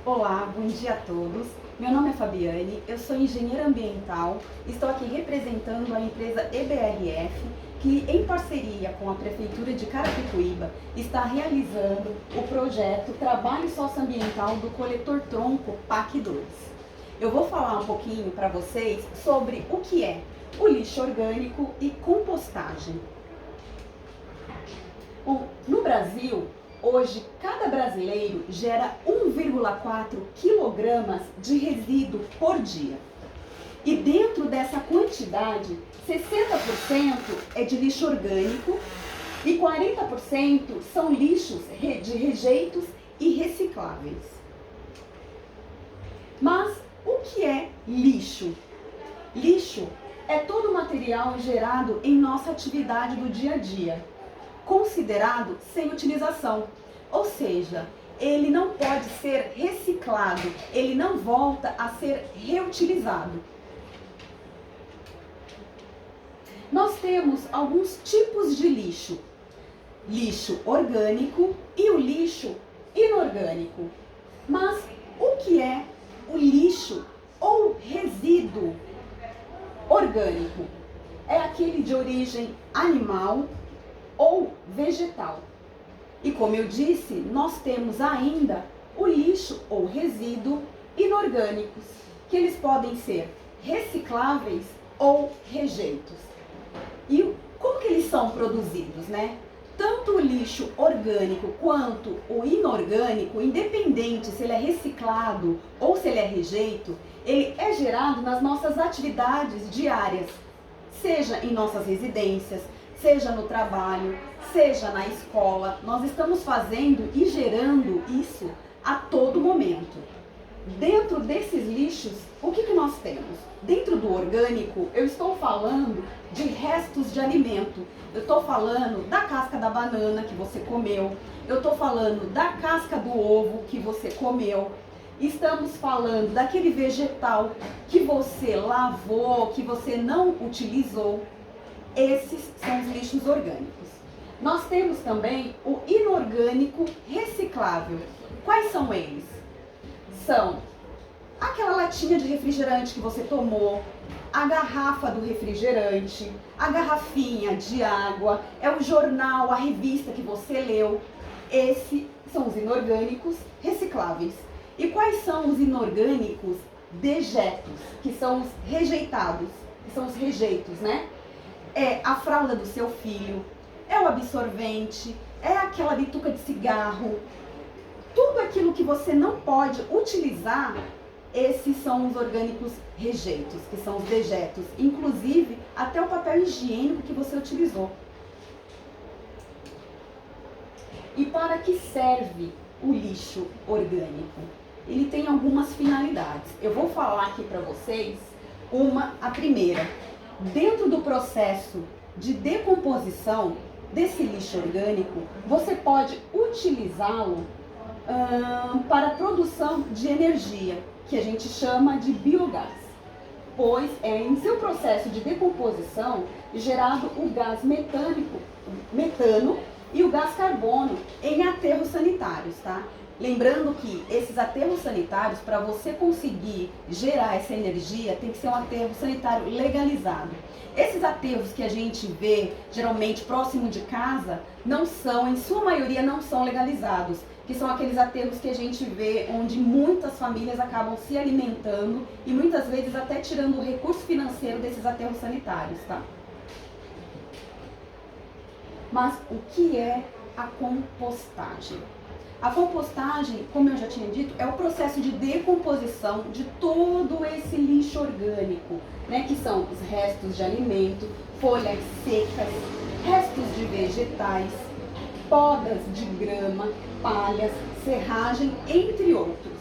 Olá, bom dia a todos. Meu nome é Fabiane, eu sou engenheira ambiental, estou aqui representando a empresa EBRF, que em parceria com a Prefeitura de Carapicuíba está realizando o projeto Trabalho Socioambiental do Coletor Tronco PAC 2. Eu vou falar um pouquinho para vocês sobre o que é o lixo orgânico e compostagem. No Brasil, hoje, cada brasileiro gera 1,4 quilogramas de resíduo por dia. E dentro dessa quantidade, 60% é de lixo orgânico e 40% são lixos de rejeitos e recicláveis. Mas o que é lixo? Lixo é todo material gerado em nossa atividade do dia a dia, considerado sem utilização, ou seja, ele não pode ser reciclado, ele não volta a ser reutilizado. Nós temos alguns tipos de lixo: lixo orgânico e o lixo inorgânico. Mas o que é o lixo ou resíduo orgânico? É aquele de origem animal ou vegetal. E como eu disse, nós temos ainda o lixo ou resíduo inorgânicos, que eles podem ser recicláveis ou rejeitos. E como que eles são produzidos, né? Tanto o lixo orgânico quanto o inorgânico, independente se ele é reciclado ou se ele é rejeito, ele é gerado nas nossas atividades diárias, seja em nossas residências, seja no trabalho, seja na escola. Nós estamos fazendo e gerando isso a todo momento. Dentro desses lixos, o que nós temos? Dentro do orgânico, eu estou falando de restos de alimento. Eu estou falando da casca da banana que você comeu. Eu estou falando da casca do ovo que você comeu. Estamos falando daquele vegetal que você lavou, que você não utilizou. Esses são os lixos orgânicos. Nós temos também o inorgânico reciclável. Quais são eles? São aquela latinha de refrigerante que você tomou, a garrafa do refrigerante, a garrafinha de água, é o jornal, a revista que você leu. Esses são os inorgânicos recicláveis. E quais são os inorgânicos dejetos, que são os rejeitados, que são os rejeitos, né? É a fralda do seu filho, é o absorvente, é aquela bituca de cigarro. Tudo aquilo que você não pode utilizar, esses são os orgânicos rejeitos, que são os dejetos, inclusive até o papel higiênico que você utilizou. E para que serve o lixo orgânico? Ele tem algumas finalidades. Eu vou falar aqui para vocês a primeira. Dentro do processo de decomposição desse lixo orgânico, você pode utilizá-lo para a produção de energia, que a gente chama de biogás, pois é em seu processo de decomposição gerado o gás metano e o gás carbono em aterros sanitários, tá? Lembrando que esses aterros sanitários, para você conseguir gerar essa energia, tem que ser um aterro sanitário legalizado. Esses aterros que a gente vê, geralmente próximo de casa, em sua maioria, não são legalizados, que são aqueles aterros que a gente vê onde muitas famílias acabam se alimentando e muitas vezes até tirando o recurso financeiro desses aterros sanitários, tá? Mas o que é a compostagem? A compostagem, como eu já tinha dito, é o processo de decomposição de todo esse lixo orgânico, né, que são os restos de alimento, folhas secas, restos de vegetais, podas de grama, palhas, serragem, entre outros.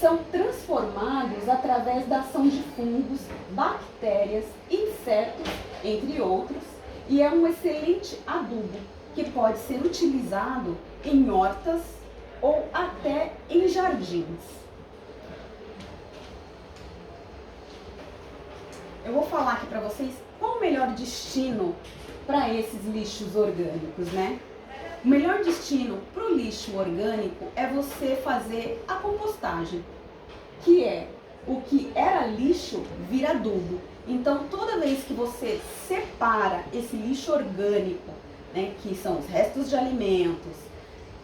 São transformados através da ação de fungos, bactérias, insetos, entre outros, e é um excelente adubo que pode ser utilizado em hortas ou até em jardins. Eu vou falar aqui para vocês qual o melhor destino para esses lixos orgânicos, né? O melhor destino para o lixo orgânico é você fazer a compostagem, que é o que era lixo vira adubo. Então, toda vez que você separa esse lixo orgânico, né, que são os restos de alimentos,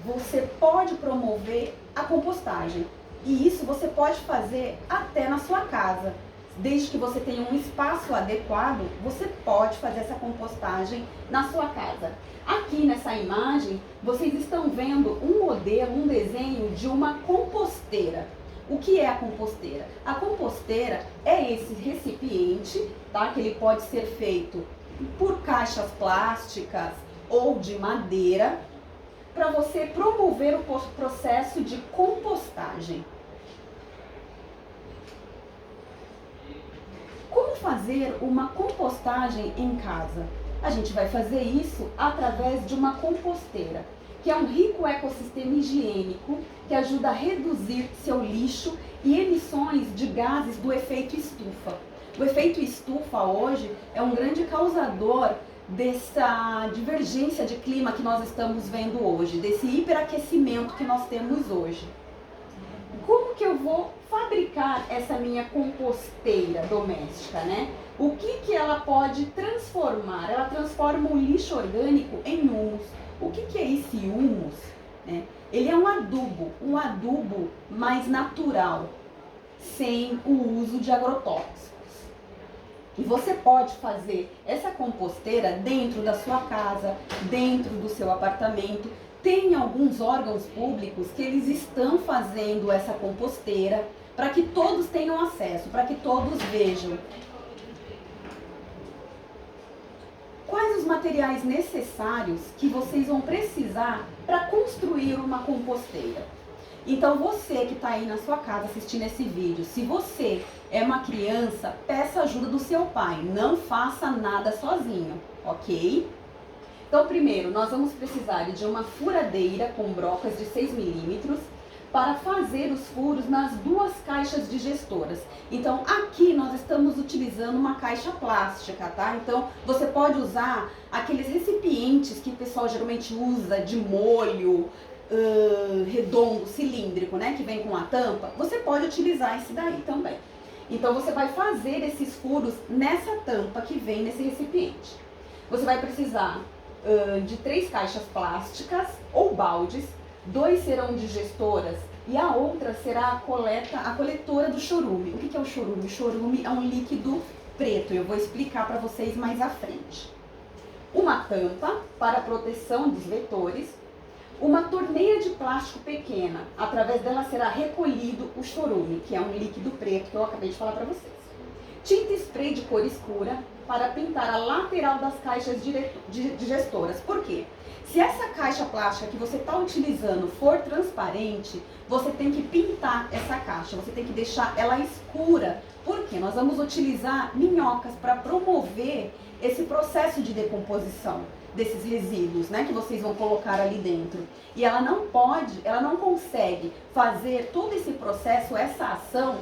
você pode promover a compostagem. E isso você pode fazer até na sua casa. Desde que você tenha um espaço adequado, você pode fazer essa compostagem na sua casa. Aqui nessa imagem, vocês estão vendo um modelo, um desenho de uma composteira. O que é a composteira? A composteira é esse recipiente, tá? Que ele pode ser feito por caixas plásticas ou de madeira, para você promover o processo de compostagem. Como fazer uma compostagem em casa? A gente vai fazer isso através de uma composteira, que é um rico ecossistema higiênico que ajuda a reduzir seu lixo e emissões de gases do efeito estufa. O efeito estufa hoje é um grande causador dessa divergência de clima que nós estamos vendo hoje, desse hiperaquecimento que nós temos hoje. Como que eu vou fabricar essa minha composteira doméstica, né? O que ela pode transformar? Ela transforma o lixo orgânico em humus. O que é esse humus? Né? Ele é um adubo mais natural, sem o uso de agrotóxicos. E você pode fazer essa composteira dentro da sua casa, dentro do seu apartamento. Tem alguns órgãos públicos que eles estão fazendo essa composteira para que todos tenham acesso, para que todos vejam. Quais os materiais necessários que vocês vão precisar para construir uma composteira? Então você que está aí na sua casa assistindo esse vídeo, se você é uma criança, peça ajuda do seu pai, não faça nada sozinho, ok? Então primeiro nós vamos precisar de uma furadeira com brocas de 6 milímetros para fazer os furos nas duas caixas digestoras. Então aqui nós estamos utilizando uma caixa plástica, tá? Então você pode usar aqueles recipientes que o pessoal geralmente usa de molho, redondo, cilíndrico, né, que vem com a tampa. Você pode utilizar esse daí também. Então você vai fazer esses furos nessa tampa que vem nesse recipiente. Você vai precisar de 3 caixas plásticas ou baldes, 2 serão digestoras e a outra será a coletora do chorume. O que é o chorume? O chorume é um líquido preto, eu vou explicar para vocês mais à frente. Uma tampa para proteção dos vetores, uma torneira de plástico pequena, através dela será recolhido o chorume, que é um líquido preto que eu acabei de falar para vocês. Tinta spray de cor escura para pintar a lateral das caixas digestoras. Por quê? Se essa caixa plástica que você está utilizando for transparente, você tem que pintar essa caixa, você tem que deixar ela escura. Por quê? Nós vamos utilizar minhocas para promover esse processo de decomposição desses resíduos, né, que vocês vão colocar ali dentro. E ela não consegue fazer todo esse processo, essa ação,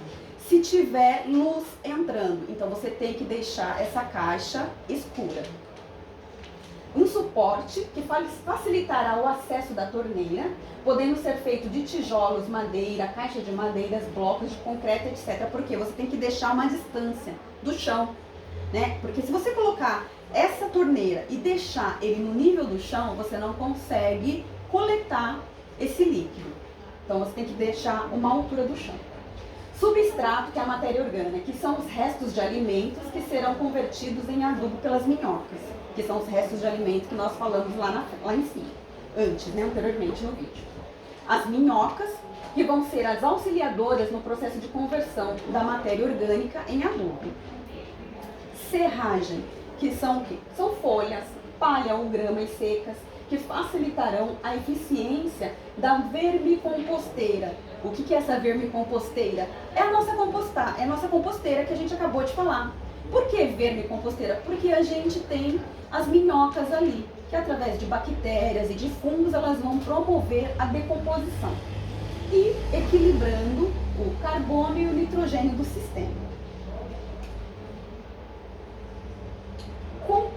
se tiver luz entrando. Então você tem que deixar essa caixa escura. Um suporte que facilitará o acesso da torneira, podendo ser feito de tijolos, madeira, caixa de madeiras, blocos de concreto, etc. Porque você tem que deixar uma distância do chão, né? Porque se você colocar essa torneira e deixar ele no nível do chão, você não consegue coletar esse líquido. Então você tem que deixar uma altura do chão. Substrato, que é a matéria orgânica, que são os restos de alimentos que serão convertidos em adubo pelas minhocas, que são os restos de alimentos que nós falamos lá em cima, antes, né, anteriormente no vídeo. As minhocas, que vão ser as auxiliadoras no processo de conversão da matéria orgânica em adubo. Serragem, que são o quê? São folhas, palha ou gramas secas, que facilitarão a eficiência da vermicomposteira. O que é essa vermicomposteira? É a nossa composteira que a gente acabou de falar. Por que vermicomposteira? Porque a gente tem as minhocas ali, que através de bactérias e de fungos elas vão promover a decomposição e equilibrando o carbono e o nitrogênio do sistema.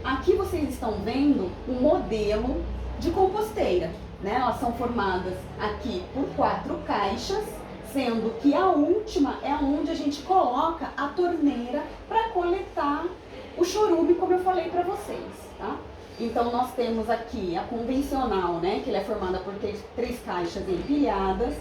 Aqui vocês estão vendo um modelo de composteira, né? Elas são formadas aqui por 4 caixas, sendo que a última é onde a gente coloca a torneira para coletar o chorume, como eu falei para vocês, tá? Então nós temos aqui a convencional, né, que ela é formada por 3 caixas empilhadas,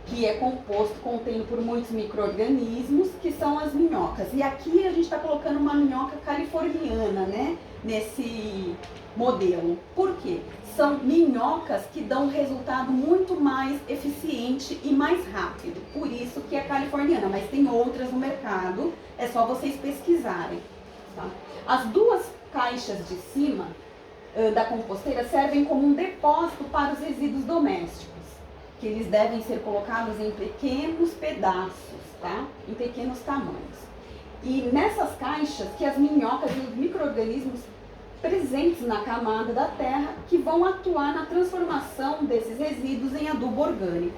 que é composto, contendo por muitos micro-organismos, que são as minhocas. E aqui a gente está colocando uma minhoca californiana, né, nesse modelo. Por quê? São minhocas que dão um resultado muito mais eficiente e mais rápido. Por isso que é californiana, mas tem outras no mercado, é só vocês pesquisarem. Tá? As 2 caixas de cima da composteira servem como um depósito para os resíduos domésticos, que eles devem ser colocados em pequenos pedaços, tá? Em pequenos tamanhos. E nessas caixas que as minhocas e os micro-organismos presentes na camada da terra que vão atuar na transformação desses resíduos em adubo orgânico.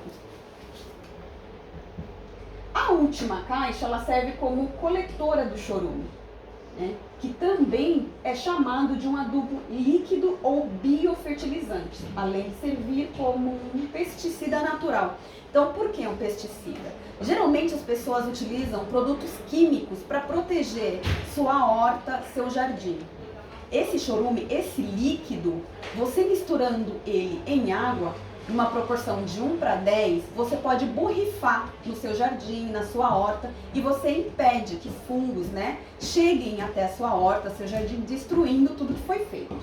A última caixa ela serve como coletora do chorume, né, que também é chamado de um adubo líquido ou biofertilizante, além de servir como um pesticida natural. Então, por que um pesticida? Geralmente as pessoas utilizam produtos químicos para proteger sua horta, seu jardim. Esse chorume, esse líquido, você misturando ele em água, numa proporção de 1:10, você pode borrifar no seu jardim, na sua horta, e você impede que fungos, né, cheguem até a sua horta, seu jardim, destruindo tudo que foi feito.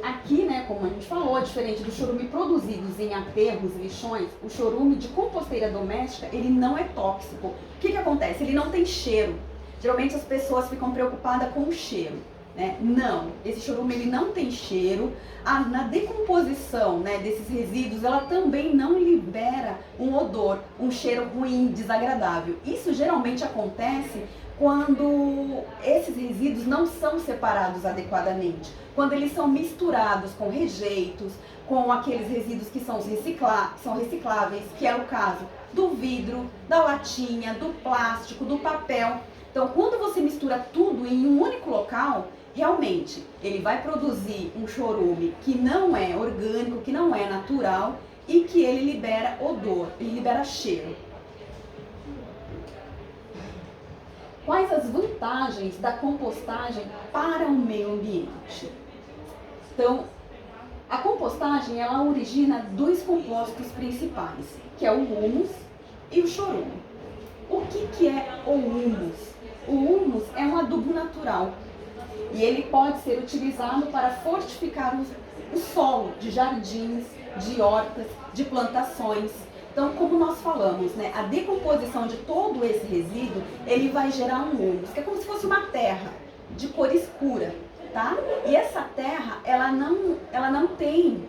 Aqui, né, como a gente falou, diferente do chorume produzidos em aterros, lixões, o chorume de composteira doméstica, ele não é tóxico. O que acontece? Ele não tem cheiro. Geralmente as pessoas ficam preocupadas com o cheiro, né? Não, esse chorume ele não tem cheiro. Na decomposição, né, desses resíduos, ela também não libera um odor, um cheiro ruim, desagradável. Isso geralmente acontece quando esses resíduos não são separados adequadamente, quando eles são misturados com rejeitos, com aqueles resíduos que são recicláveis, que é o caso do vidro, da latinha, do plástico, do papel. Então, quando você mistura tudo em um único local, realmente ele vai produzir um chorume que não é orgânico, que não é natural e que ele libera odor, ele libera cheiro. Quais as vantagens da compostagem para o meio ambiente? Então, a compostagem ela origina 2 compostos principais, que é o humus e o chorume. O que é o humus? O humus é um adubo natural e ele pode ser utilizado para fortificar o solo de jardins, de hortas, de plantações. Então, como nós falamos, né, a decomposição de todo esse resíduo, ele vai gerar um humus, que é como se fosse uma terra de cor escura, tá? E essa terra, ela não tem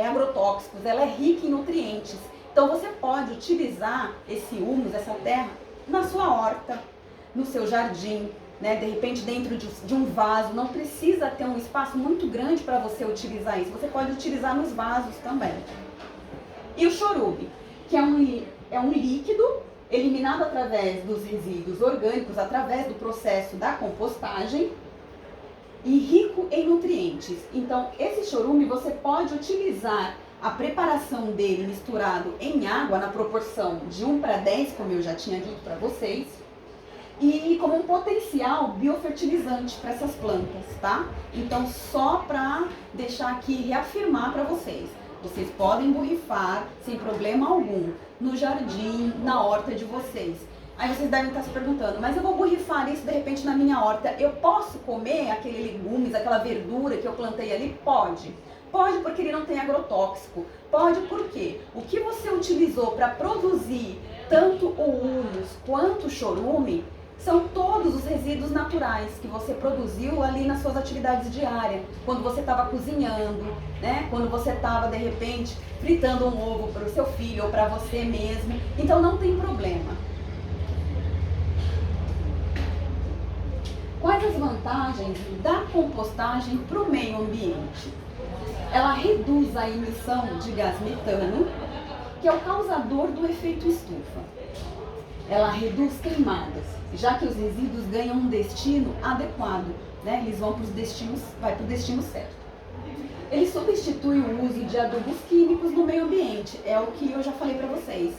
agrotóxicos, ela é rica em nutrientes. Então, você pode utilizar esse humus, essa terra, na sua horta, no seu jardim, né? De repente dentro de um vaso, não precisa ter um espaço muito grande para você utilizar isso, você pode utilizar nos vasos também. E o chorume, que é um líquido eliminado através dos resíduos orgânicos, através do processo da compostagem e rico em nutrientes. Então, esse chorume você pode utilizar a preparação dele misturado em água na proporção de 1:10, como eu já tinha dito para vocês, e como um potencial biofertilizante para essas plantas, tá? Então, só para deixar aqui, reafirmar para vocês, vocês podem borrifar sem problema algum no jardim, na horta de vocês. Aí vocês devem estar se perguntando, mas eu vou borrifar isso de repente na minha horta, eu posso comer aquele legumes, aquela verdura que eu plantei ali? Pode. Pode porque ele não tem agrotóxico. Pode porque o que você utilizou para produzir tanto o humus quanto o chorume são todos os resíduos naturais que você produziu ali nas suas atividades diárias, quando você estava cozinhando, né? Quando você estava, de repente, fritando um ovo para o seu filho ou para você mesmo. Então não tem problema. Quais as vantagens da compostagem para o meio ambiente? Ela reduz a emissão de gás metano, que é o causador do efeito estufa. Ela reduz queimadas, já que os resíduos ganham um destino adequado, né? Eles vão para o destino certo. Ele substitui o uso de adubos químicos no meio ambiente. É o que eu já falei para vocês.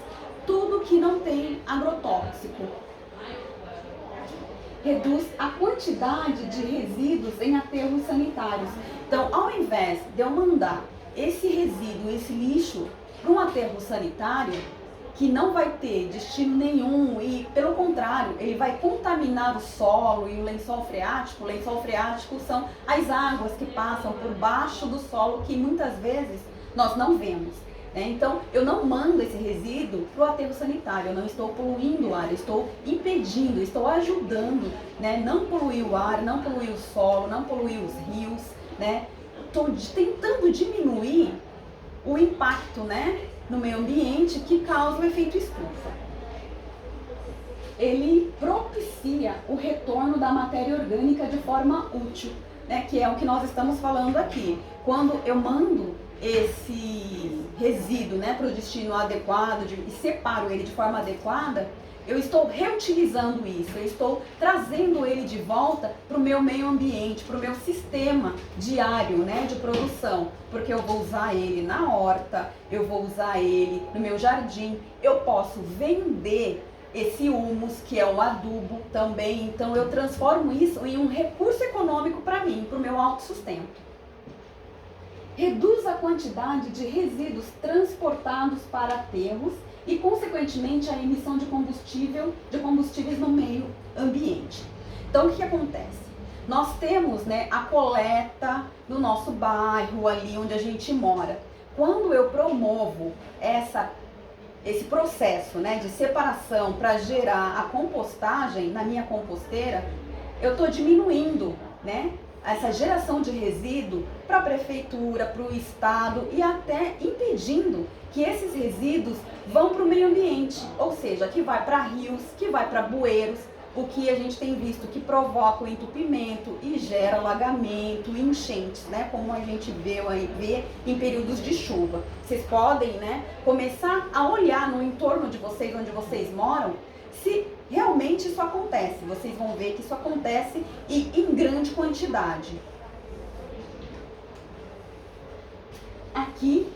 Tudo que não tem agrotóxico. Reduz a quantidade de resíduos em aterros sanitários. Então, ao invés de eu mandar esse resíduo, esse lixo, para um aterro sanitário, que não vai ter destino nenhum e, pelo contrário, ele vai contaminar o solo e o lençol freático. O lençol freático são as águas que passam por baixo do solo que muitas vezes nós não vemos. Então, eu não mando esse resíduo para o aterro sanitário, eu não estou poluindo o ar, eu estou impedindo, estou ajudando, não poluir o ar, não poluir o solo, não poluir os rios, Estou tentando diminuir o impacto, no meio ambiente que causa o efeito estufa. Ele propicia o retorno da matéria orgânica de forma útil, que é o que nós estamos falando aqui. Quando eu mando esse resíduo para o destino adequado e separo ele de forma adequada, eu estou reutilizando isso, eu estou trazendo ele de volta para o meu meio ambiente, para o meu sistema diário de produção, porque eu vou usar ele na horta, eu vou usar ele no meu jardim, eu posso vender esse humus, que é um adubo também, então eu transformo isso em um recurso econômico para mim, para o meu autossustento. Reduz a quantidade de resíduos transportados para aterros e, consequentemente, a emissão de combustíveis no meio ambiente. Então, o que acontece? Nós temos a coleta no nosso bairro, ali onde a gente mora. Quando eu promovo esse processo de separação para gerar a compostagem na minha composteira, eu estou diminuindo essa geração de resíduo para a prefeitura, para o estado e até impedindo que esses resíduos vão para o meio ambiente, ou seja, que vai para rios, que vai para bueiros, o que a gente tem visto que provoca o entupimento e gera alagamento, enchentes, como a gente vê em períodos de chuva. Vocês podem começar a olhar no entorno de vocês, onde vocês moram, se realmente isso acontece. Vocês vão ver que isso acontece e em grande quantidade. Aqui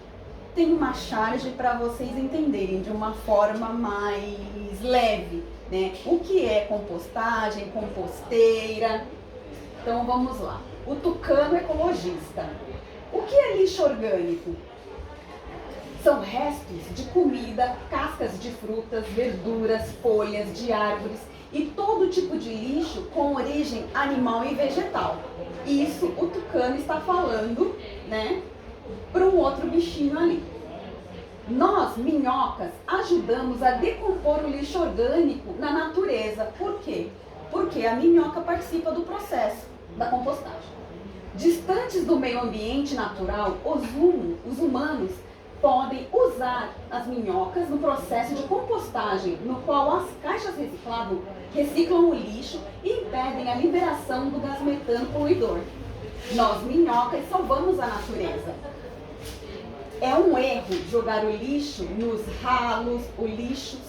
tem uma charge para vocês entenderem de uma forma mais leve, o que é compostagem, composteira. Então vamos lá. O tucano ecologista. O que é lixo orgânico? São restos de comida, cascas de frutas, verduras, folhas de árvores e todo tipo de lixo com origem animal e vegetal. Isso o tucano está falando, para um outro bichinho ali. Nós, minhocas, ajudamos a decompor o lixo orgânico na natureza. Por quê? Porque a minhoca participa do processo da compostagem. Distantes do meio ambiente natural, os humanos podem usar as minhocas no processo de compostagem, no qual as caixas recicláveis reciclam o lixo e impedem a liberação do gás metano poluidor. Nós, minhocas, salvamos a natureza. É um erro jogar o lixo nos ralos, o lixo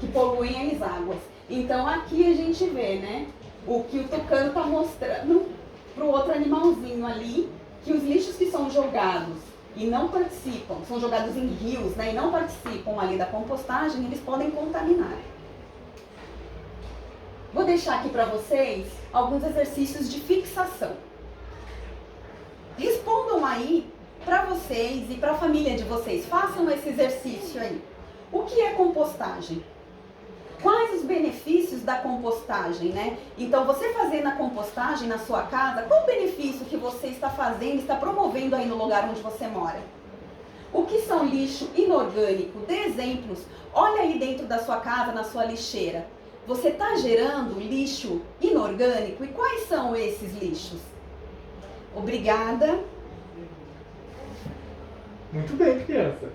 que poluem as águas. Então aqui a gente vê, o que o tucano está mostrando para o outro animalzinho ali, que os lixos que são jogados e não participam, são jogados em rios, e não participam ali da compostagem, eles podem contaminar. Vou deixar aqui para vocês alguns exercícios de fixação. Respondam aí para vocês e para a família de vocês, façam esse exercício aí. O que é compostagem? Quais os benefícios da compostagem, Então, você fazendo a compostagem na sua casa, qual o benefício que você está fazendo, está promovendo aí no lugar onde você mora? O que são lixo inorgânico? Dê exemplos. Olha aí dentro da sua casa, na sua lixeira. Você está gerando lixo inorgânico? E quais são esses lixos? Obrigada. Muito bem, criança.